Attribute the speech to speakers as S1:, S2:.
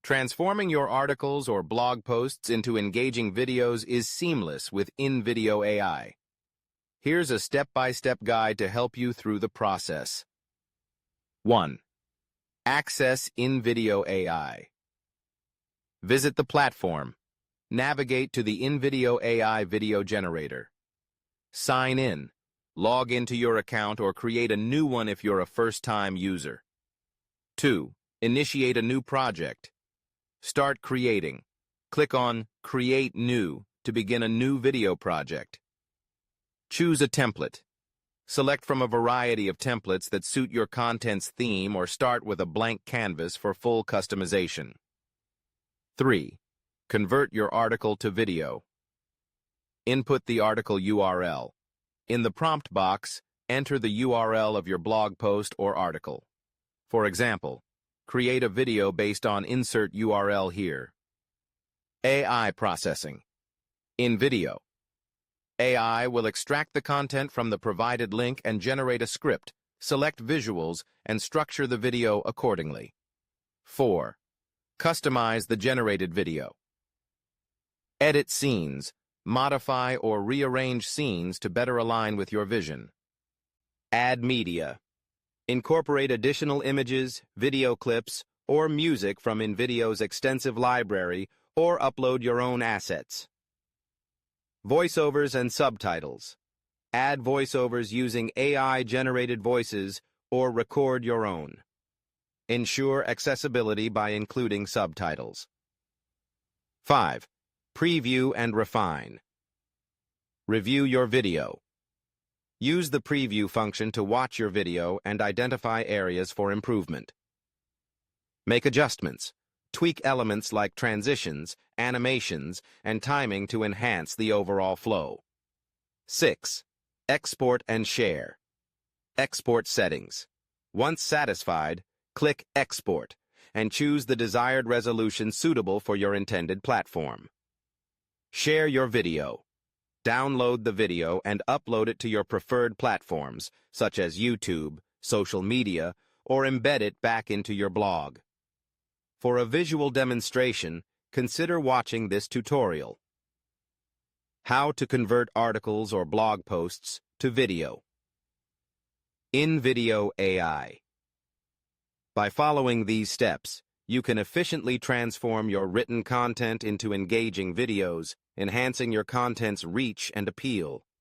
S1: Transforming your articles or blog posts into engaging videos is seamless with InVideo AI. Here's a step-by-step guide to help you through the process. 1. Access InVideo AI. Visit the platform. Navigate to the InVideo AI video generator. Sign in. Log into your account or create a new one if you're a first-time user. 2. Initiate a new project. Start creating. Click on Create New to begin a new video project. Choose a template. Select from a variety of templates that suit your content's theme or start with a blank canvas for full customization. 3. Convert your article to video. Input the article URL. In the prompt box, enter the URL of your blog post or article. For example, create a video based on insert URL here. AI processing. InVideo AI will extract the content from the provided link and generate a script, select visuals, and structure the video accordingly. 4. Customize the generated video. Edit scenes. Modify or rearrange scenes to better align with your vision. Add media. Incorporate additional images, video clips, or music from InVideo's extensive library, or upload your own assets. Voiceovers and subtitles. Add voiceovers using AI-generated voices or record your own. Ensure accessibility by including subtitles. 5. Preview and refine. Review your video. Use the preview function to watch your video and identify areas for improvement. Make adjustments. Tweak elements like transitions, animations, and timing to enhance the overall flow. 6. Export and share. Export settings. Once satisfied, click Export and choose the desired resolution suitable for your intended platform. Share your video. Download the video and upload it to your preferred platforms, such as YouTube, social media, or embed it back into your blog. For a visual demonstration, consider watching this tutorial. How to convert articles or blog posts to video. InVideo AI. By following these steps, you can efficiently transform your written content into engaging videos, enhancing your content's reach and appeal.